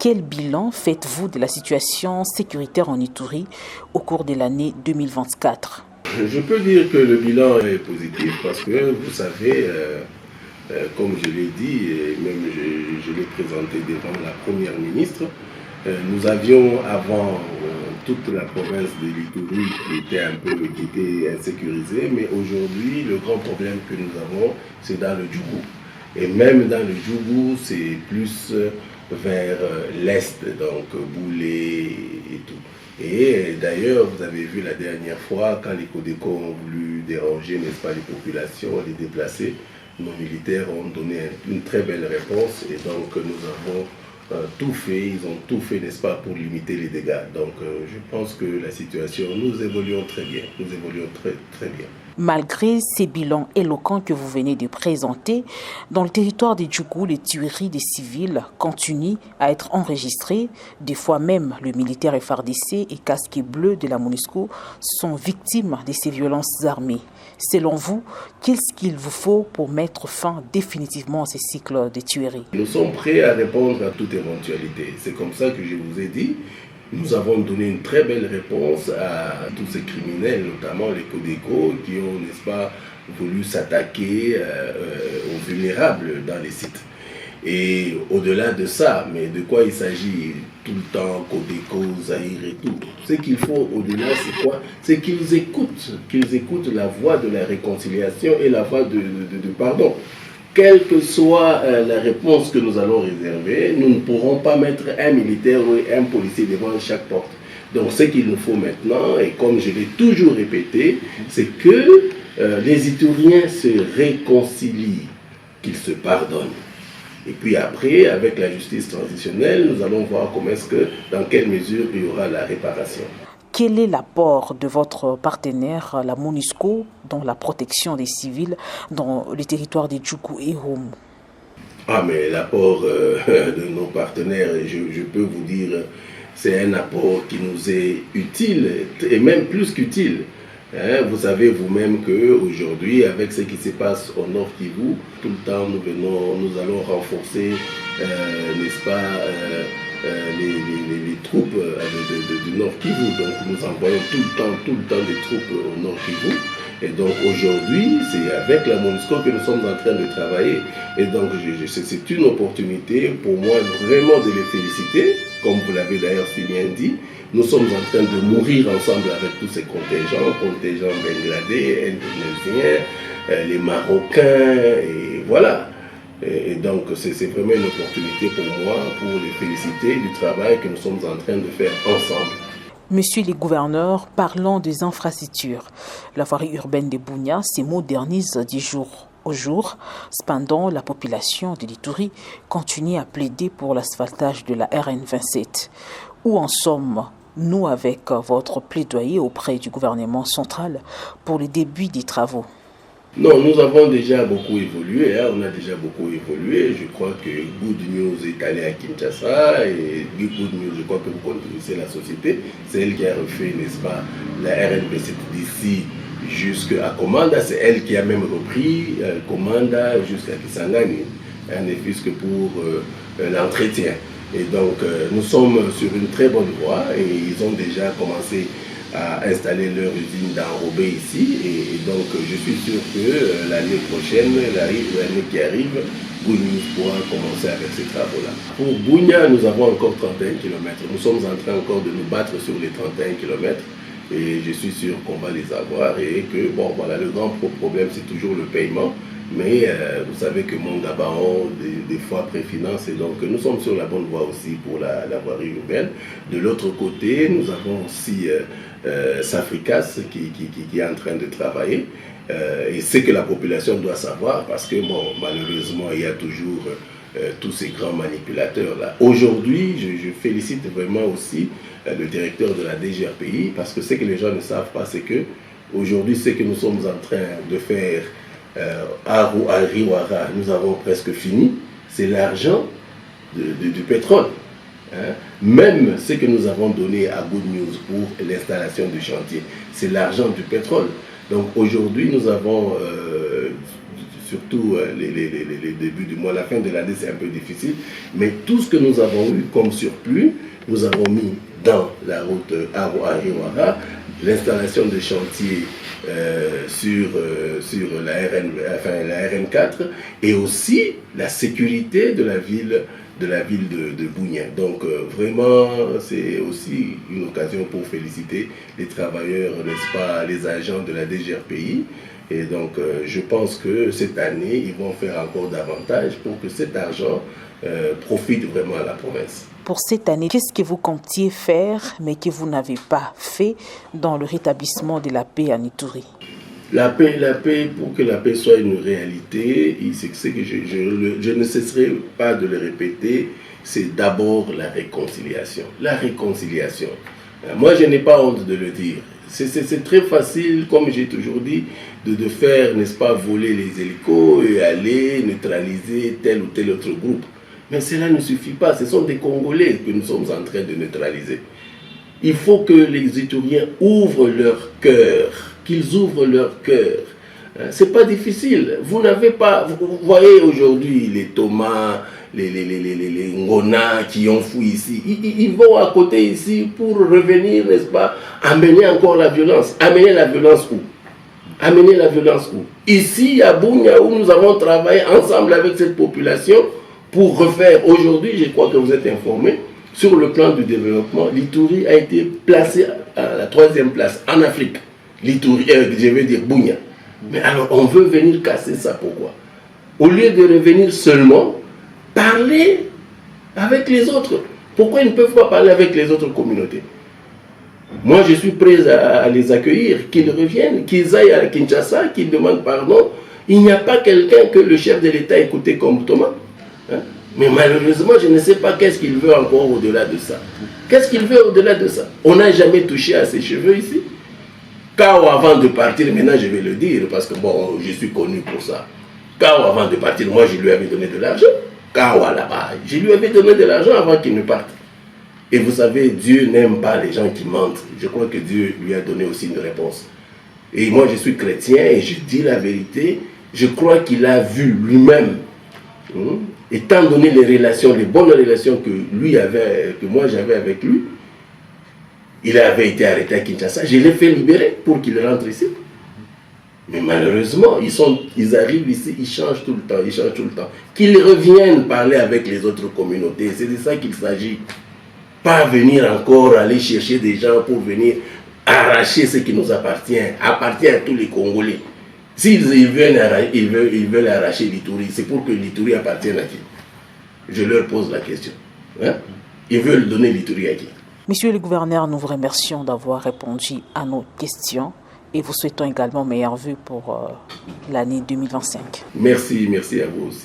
Quel bilan faites-vous de la situation sécuritaire en Ituri au cours de l'année 2024? Je peux dire que le bilan est positif parce que vous savez, comme je l'ai dit, et même je l'ai présenté devant la première ministre, nous avions avant toute la province de l'Ituri qui était insécurisée, mais aujourd'hui le grand problème que nous avons, c'est dans le Djougou. Et même dans le Djougou, c'est plus vers l'est, donc Boulé et tout. Et d'ailleurs, vous avez vu la dernière fois, quand les Codeco ont voulu déranger, n'est-ce pas, les populations, les déplacer, nos militaires ont donné une très belle réponse et donc nous avons tout fait, ils ont tout fait, n'est-ce pas, pour limiter les dégâts. Donc je pense que la situation, nous évoluons très bien, très bien. Malgré ces bilans éloquents que vous venez de présenter, dans le territoire des Djougou, les tueries des civils continuent à être enregistrées. Des fois même, le militaire FARDC et casque bleu de la MONUSCO sont victimes de ces violences armées. Selon vous, qu'est-ce qu'il vous faut pour mettre fin définitivement à ces cycles de tueries? Nous sommes prêts à répondre à toute éventualité. C'est comme ça que je vous ai dit. Nous avons donné une très belle réponse à tous ces criminels, notamment les Codeco, qui ont, n'est-ce pas, voulu s'attaquer aux vulnérables dans les sites. Et au-delà de ça, mais de quoi il s'agit tout le temps, Codeco, Zaïre et tout. Ce qu'il faut au-delà, c'est quoi? C'est qu'ils écoutent la voix de la réconciliation et la voix de pardon. Quelle que soit la réponse que nous allons réserver, nous ne pourrons pas mettre un militaire ou un policier devant chaque porte. Donc ce qu'il nous faut maintenant, et comme je l'ai toujours répété, c'est que les Ituriens se réconcilient, qu'ils se pardonnent. Et puis après, avec la justice transitionnelle, nous allons voir dans quelle mesure il y aura la réparation. Quel est l'apport de votre partenaire, la MONUSCO, dans la protection des civils dans les territoires des Djougou et Home? Ah, mais l'apport de nos partenaires, je peux vous dire, c'est un apport qui nous est utile, et même plus qu'utile. Vous savez vous-même qu'aujourd'hui, avec ce qui se passe au Nord Kivu, tout le temps nous allons renforcer, n'est-ce pas, les troupes du Nord Kivu. Donc nous envoyons tout le temps des troupes au Nord Kivu. Et donc aujourd'hui, c'est avec la MONUSCO que nous sommes en train de travailler. Et donc c'est une opportunité pour moi vraiment de les féliciter, comme vous l'avez d'ailleurs si bien dit. Nous sommes en train de mourir ensemble avec tous ces contingents bangladais, indonésiens, les Marocains, et voilà. Et donc c'est vraiment une opportunité pour moi, pour les féliciter du travail que nous sommes en train de faire ensemble. Monsieur le gouverneur, parlons des infrastructures. La voirie urbaine de Bunia se modernise du jour au jour. Cependant, la population de l'Ituri continue à plaider pour l'asphaltage de la RN27. Où en sommes-nous avec votre plaidoyer auprès du gouvernement central pour le début des travaux? Non, nous avons déjà beaucoup évolué, on a déjà beaucoup évolué. Je crois que Good News est allé à Kinshasa et Good News, je crois que vous connaissez la société. C'est elle qui a refait, n'est-ce pas, la RNP7 d'ici jusqu'à Komanda. C'est elle qui a même repris Komanda jusqu'à Kisangani, ne fût-ce que pour l'entretien. Et donc, nous sommes sur une très bonne voie et ils ont déjà commencé à installer leur usine d'enrobé ici. Et donc, je suis sûr que l'année prochaine, l'année qui arrive, Bunia pourra commencer avec ces travaux-là. Pour Bunia, nous avons encore 31 km. Nous sommes en train encore de nous battre sur les 31 km. Et je suis sûr qu'on va les avoir et que, bon, voilà, le grand problème, c'est toujours le paiement. Mais vous savez que mon Gabaon, des fois, préfinance, et donc nous sommes sur la bonne voie aussi pour la voirie urbaine. De l'autre côté, nous avons aussi Safricas qui est en train de travailler. Et c'est que la population doit savoir, parce que, bon, malheureusement, il y a toujours tous ces grands manipulateurs-là. Aujourd'hui, je félicite vraiment aussi le directeur de la DGRPI, parce que ce que les gens ne savent pas, c'est que aujourd'hui, ce que nous sommes en train de faire à Riwara, nous avons presque fini, c'est l'argent du pétrole. Même ce que nous avons donné à Good News pour l'installation du chantier, c'est l'argent du pétrole. Donc aujourd'hui, nous avons surtout les débuts du mois. La fin de l'année, c'est un peu difficile. Mais tout ce que nous avons eu comme surplus, nous avons mis dans la route Aro-Ariwara, l'installation de chantiers sur la RN4 et aussi la sécurité de la ville de Bunia. Donc vraiment, c'est aussi une occasion pour féliciter les travailleurs, n'est-ce pas, les agents de la DGRPI. Et donc je pense que cette année, ils vont faire encore davantage pour que cet argent profite vraiment à la province. Pour cette année, qu'est-ce que vous comptiez faire, mais que vous n'avez pas fait dans le rétablissement de la paix à Ituri? La paix, pour que la paix soit une réalité, c'est que je ne cesserai pas de le répéter, c'est d'abord la réconciliation. La réconciliation. Moi, je n'ai pas honte de le dire. C'est très facile, comme j'ai toujours dit, de faire, n'est-ce pas, voler les hélicos et aller neutraliser tel ou tel autre groupe. Mais cela ne suffit pas. Ce sont des Congolais que nous sommes en train de neutraliser. Il faut que les Ituriens ouvrent leur cœur, qu'ils ouvrent leur cœur. C'est pas difficile. Vous n'avez pas... Vous voyez aujourd'hui les Thomas, les Ngona qui ont fui ici. Ils vont à côté ici pour revenir, n'est-ce pas, amener encore la violence. Amener la violence où? Amener la violence où? Ici, à Bunia, où nous avons travaillé ensemble avec cette population pour refaire. Aujourd'hui, je crois que vous êtes informés, sur le plan du développement, l'Ituri a été placé à la 3e place en Afrique. L'Ituri, je veux dire Bunia. Mais alors, on veut venir casser ça, pourquoi? Au lieu de revenir seulement, parler avec les autres. Pourquoi ils ne peuvent pas parler avec les autres communautés? Moi, je suis prêt à les accueillir, qu'ils reviennent, qu'ils aillent à Kinshasa, qu'ils demandent pardon. Il n'y a pas quelqu'un que le chef de l'État écoutait comme Thomas. Hein? Mais malheureusement, je ne sais pas qu'est-ce qu'il veut encore au-delà de ça. Qu'est-ce qu'il veut au-delà de ça? On n'a jamais touché à ses cheveux ici. Kao, avant de partir, maintenant je vais le dire, parce que bon, je suis connu pour ça. Kao, avant de partir, moi je lui avais donné de l'argent. Kao, là-bas, je lui avais donné de l'argent avant qu'il ne parte. Et vous savez, Dieu n'aime pas les gens qui mentent. Je crois que Dieu lui a donné aussi une réponse. Et moi je suis chrétien et je dis la vérité. Je crois qu'il a vu lui-même, étant donné les relations, les bonnes relations que lui avait, que moi j'avais avec lui, il avait été arrêté à Kinshasa. Je l'ai fait libérer pour qu'il rentre ici. Mais malheureusement, ils arrivent ici, ils changent tout le temps. Qu'ils reviennent parler avec les autres communautés. C'est de ça qu'il s'agit. Pas venir encore aller chercher des gens pour venir arracher ce qui nous appartient à tous les Congolais. S'ils veulent arracher l'Ituri, c'est pour que l'Ituri appartienne à qui? Je leur pose la question. Hein? Ils veulent donner l'Ituri à qui? Monsieur le gouverneur, nous vous remercions d'avoir répondu à nos questions et vous souhaitons également meilleures vues pour l'année 2025. Merci à vous aussi.